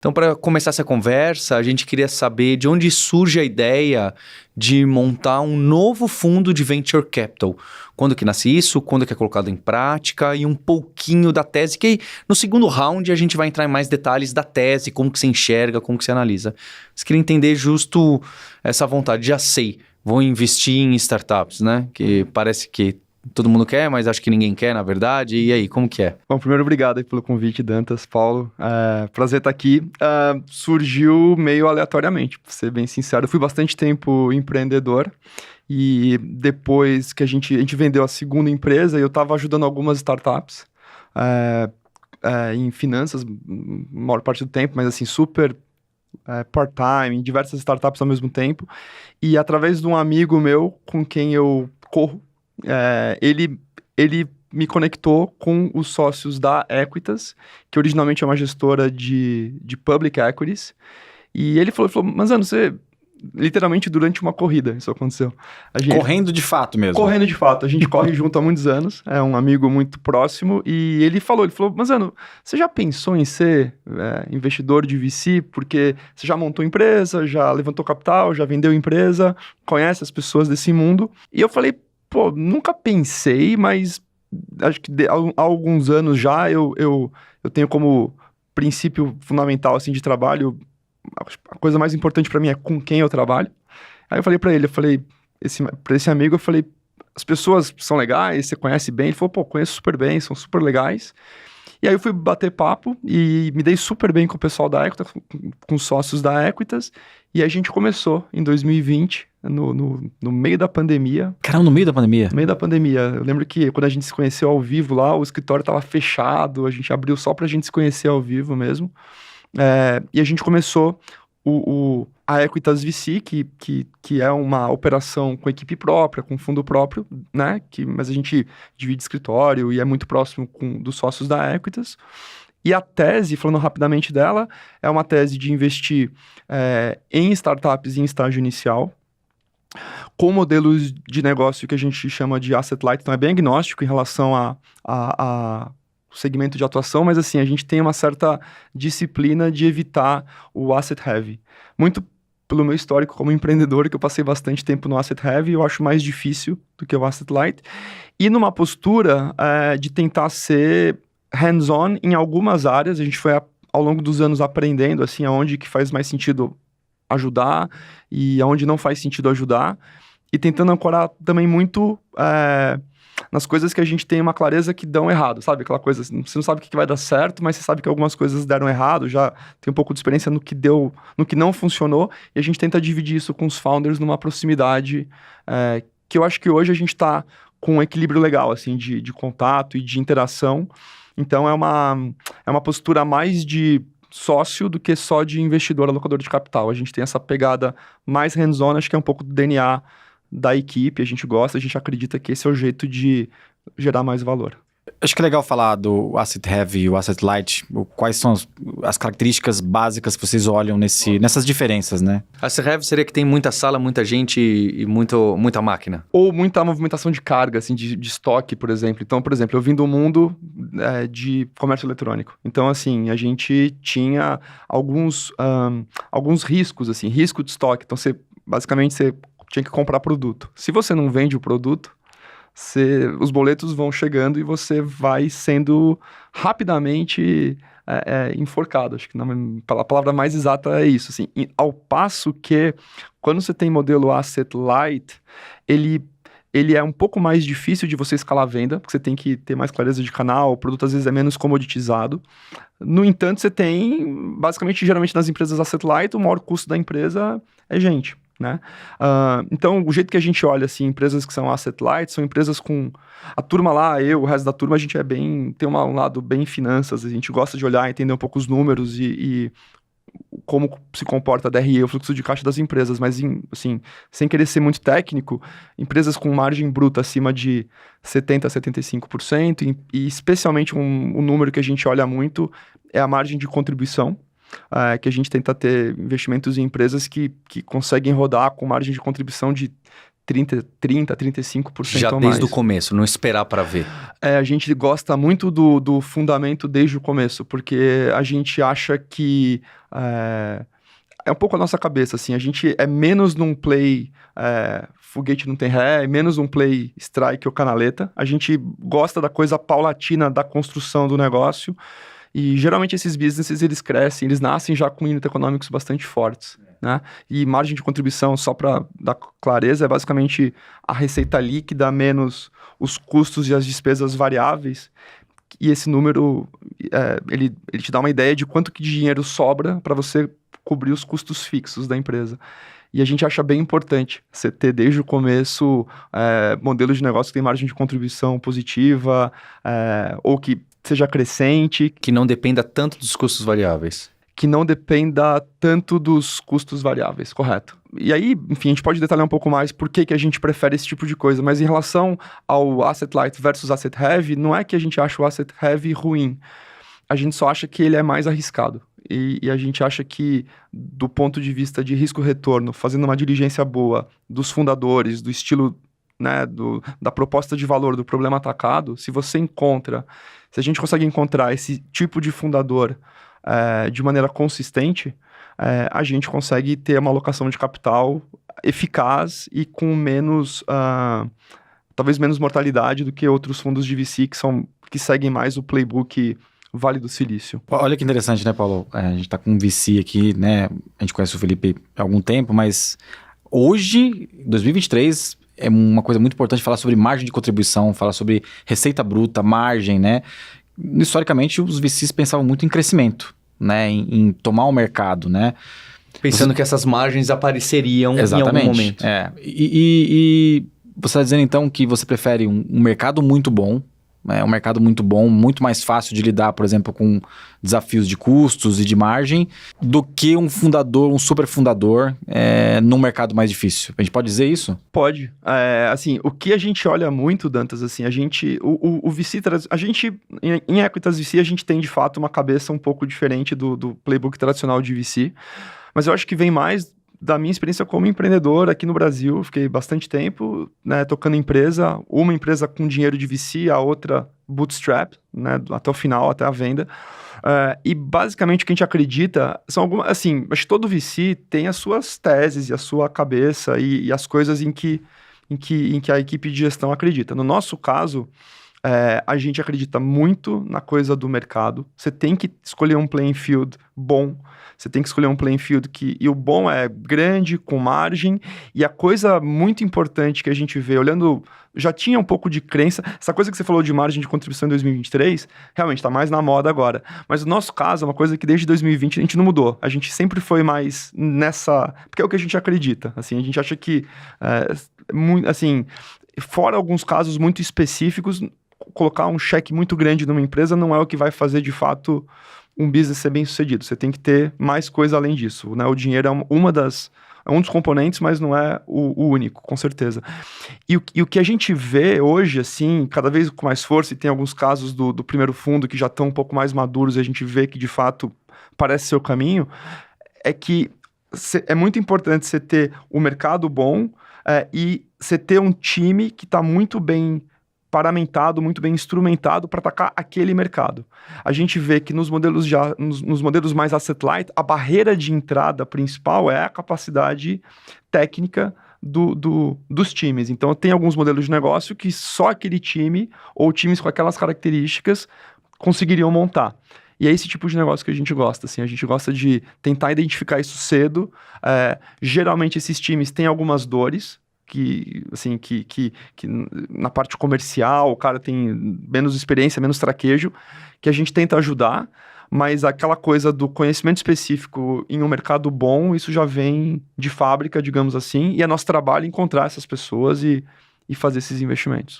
Então, para começar essa conversa, a gente queria saber de onde surge a ideia de montar um novo fundo de Venture Capital. Quando que nasce isso, quando que é colocado em prática e um pouquinho da tese, que no segundo round a gente vai entrar em mais detalhes da tese, como que você enxerga, como que você analisa. Mas queria entender justo essa vontade, já sei, vou investir em startups, né? Que parece que todo mundo quer, mas acho que ninguém quer, na verdade. E aí, como que é? Bom, primeiro, obrigado aí pelo convite, Dantas, Paulo. Prazer estar aqui. Surgiu meio aleatoriamente, pra ser bem sincero. Eu fui bastante tempo empreendedor e depois que a gente vendeu a segunda empresa, eu estava ajudando algumas startups em finanças, maior parte do tempo, mas assim, super part-time, em diversas startups ao mesmo tempo. E através de um amigo meu com quem eu corro, ele me conectou com os sócios da Equitas, que originalmente é uma gestora de public equities. E ele falou, Manzano, você... Literalmente durante uma corrida isso aconteceu. Correndo de fato mesmo? Correndo de fato. A gente corre junto há muitos anos. É um amigo muito próximo. E ele falou, Manzano, você já pensou em ser investidor de VC? Porque você já montou empresa, já levantou capital, já vendeu empresa, conhece as pessoas desse mundo. E eu falei, pô, nunca pensei, mas acho que há alguns anos já eu tenho como princípio fundamental assim, de trabalho, a coisa mais importante para mim é com quem eu trabalho. Aí eu falei para ele, para esse amigo, eu falei, as pessoas são legais, você conhece bem? Ele falou, pô, conheço super bem, são super legais. E aí eu fui bater papo e me dei super bem com o pessoal da Equitas, com os sócios da Equitas, e a gente começou em 2020, no meio da pandemia. Caramba, no meio da pandemia? No meio da pandemia. Eu lembro que quando a gente se conheceu ao vivo lá, o escritório estava fechado, a gente abriu só pra gente se conhecer ao vivo mesmo. E a gente começou a Equitas VC, que é uma operação com equipe própria, com fundo próprio, né? Mas a gente divide escritório e é muito próximo dos sócios da Equitas. E a tese, falando rapidamente dela, é uma tese de investir em startups em estágio inicial, com modelos de negócio que a gente chama de asset light, então é bem agnóstico em relação a segmento de atuação, mas assim, a gente tem uma certa disciplina de evitar o asset heavy. Muito pelo meu histórico como empreendedor, que eu passei bastante tempo no asset heavy, eu acho mais difícil do que o asset light. E numa postura de tentar ser hands-on em algumas áreas, a gente foi ao longo dos anos aprendendo, assim, aonde que faz mais sentido ajudar e aonde não faz sentido ajudar, e tentando ancorar também muito nas coisas que a gente tem uma clareza que dão errado, sabe? Aquela coisa, você não sabe o que vai dar certo, mas você sabe que algumas coisas deram errado, já tem um pouco de experiência no que não funcionou, e a gente tenta dividir isso com os founders numa proximidade que eu acho que hoje a gente está com um equilíbrio legal, assim, de contato e de interação. Então é uma postura mais de sócio do que só de investidor, alocador de capital. A gente tem essa pegada mais hands-on, acho que é um pouco do DNA da equipe, a gente gosta, a gente acredita que esse é o jeito de gerar mais valor. Acho que é legal falar do asset heavy e o asset light. Quais são as características básicas que vocês olham nessas diferenças, né? Asset heavy seria que tem muita sala, muita gente e muita máquina. Ou muita movimentação de carga, assim, de estoque, por exemplo. Então, por exemplo, eu vim do mundo de comércio eletrônico. Então, assim, a gente tinha alguns riscos, assim, risco de estoque. Então, basicamente, você tinha que comprar produto. Se você não vende o produto, os boletos vão chegando e você vai sendo rapidamente enforcado. Acho que a palavra mais exata é isso. Assim. Ao passo que, quando você tem modelo asset light, ele é um pouco mais difícil de você escalar a venda, porque você tem que ter mais clareza de canal, o produto às vezes é menos comoditizado. No entanto, você tem, basicamente, geralmente nas empresas asset light, o maior custo da empresa é gente. Né? Então, o jeito que a gente olha, assim, empresas que são asset light, são empresas com... A turma lá, o resto da turma, a gente tem um lado bem finanças, a gente gosta de olhar, entender um pouco os números e como se comporta a DRE, o fluxo de caixa das empresas, mas, assim, sem querer ser muito técnico, empresas com margem bruta acima de 70% a 75%, e especialmente um número que a gente olha muito é a margem de contribuição, que a gente tenta ter investimentos em empresas que conseguem rodar com margem de contribuição de 30%, Já ou mais. desde o começo, não esperar para ver. A gente gosta muito do fundamento desde o começo, porque a gente acha que é um pouco a nossa cabeça, assim, a gente é menos num play foguete não tem ré, é menos um play strike ou canaleta, a gente gosta da coisa paulatina da construção do negócio, e geralmente esses businesses, eles crescem, eles nascem já com unit economics bastante fortes, né? E margem de contribuição, só para dar clareza, é basicamente a receita líquida menos os custos e as despesas variáveis, e esse número, ele te dá uma ideia de quanto que de dinheiro sobra para você cobrir os custos fixos da empresa. E a gente acha bem importante você ter desde o começo modelos de negócio que tem margem de contribuição positiva, ou que seja crescente. Que não dependa tanto dos custos variáveis. Que não dependa tanto dos custos variáveis, correto. E aí, enfim, a gente pode detalhar um pouco mais por que a gente prefere esse tipo de coisa, mas em relação ao asset light versus asset heavy, não é que a gente acha o asset heavy ruim, a gente só acha que ele é mais arriscado. E a gente acha que, do ponto de vista de risco-retorno, fazendo uma diligência boa dos fundadores, do estilo, né, da proposta de valor, do problema atacado, se a gente consegue encontrar esse tipo de fundador de maneira consistente, a gente consegue ter uma alocação de capital eficaz e com talvez menos mortalidade do que outros fundos de VC que seguem mais o playbook Vale do Silício. Olha que interessante, né, Paulo? A gente tá com um VC aqui, né? A gente conhece o Felipe há algum tempo, mas hoje, 2023, é uma coisa muito importante falar sobre margem de contribuição, falar sobre receita bruta, margem, né? Historicamente, os VCs pensavam muito em crescimento, né? Em tomar o mercado, né? Pensando que essas margens apareceriam em algum momento. E você está dizendo, então, que você prefere um mercado muito bom, um mercado muito bom, muito mais fácil de lidar, por exemplo, com desafios de custos e de margem, do que um fundador, um super fundador, num mercado mais difícil. A gente pode dizer isso? Pode. Assim, o que a gente olha muito, Dantas, assim, o VC, em Equitas VC, a gente tem, de fato, uma cabeça um pouco diferente do playbook tradicional de VC, mas eu acho que vem mais da minha experiência como empreendedor aqui no Brasil. Fiquei bastante tempo, né, tocando empresa, uma empresa com dinheiro de VC, a outra bootstrap, né, até o final, até a venda. E basicamente o que a gente acredita são algumas, assim, acho que todo VC tem as suas teses e a sua cabeça e as coisas em que a equipe de gestão acredita. No nosso caso, a gente acredita muito na coisa do mercado. Você tem que escolher um playing field bom. Você tem que escolher um playing field e o bom é grande, com margem, e a coisa muito importante que a gente vê, olhando, já tinha um pouco de crença, essa coisa que você falou de margem de contribuição em 2023, realmente está mais na moda agora, mas no nosso caso é uma coisa que desde 2020 a gente não mudou, a gente sempre foi mais nessa, porque é o que a gente acredita, assim, a gente acha que, assim, fora alguns casos muito específicos, colocar um cheque muito grande numa empresa não é o que vai fazer de fato um business ser bem sucedido. Você tem que ter mais coisa além disso, né? O dinheiro é um dos componentes, mas não é o único, com certeza. E o que a gente vê hoje, assim, cada vez com mais força, e tem alguns casos do primeiro fundo que já estão um pouco mais maduros e a gente vê que, de fato, parece ser o caminho, é que é muito importante você ter o mercado bom e você ter um time que está muito bem paramentado, muito bem instrumentado para atacar aquele mercado. A gente vê que nos modelos mais asset light, a barreira de entrada principal é a capacidade técnica dos times. Então, tem alguns modelos de negócio que só aquele time ou times com aquelas características conseguiriam montar. E é esse tipo de negócio que a gente gosta, assim, a gente gosta de tentar identificar isso cedo. Geralmente, esses times têm algumas dores, que na parte comercial o cara tem menos experiência, menos traquejo, que a gente tenta ajudar, mas aquela coisa do conhecimento específico em um mercado bom, isso já vem de fábrica, digamos assim, e é nosso trabalho encontrar essas pessoas e fazer esses investimentos.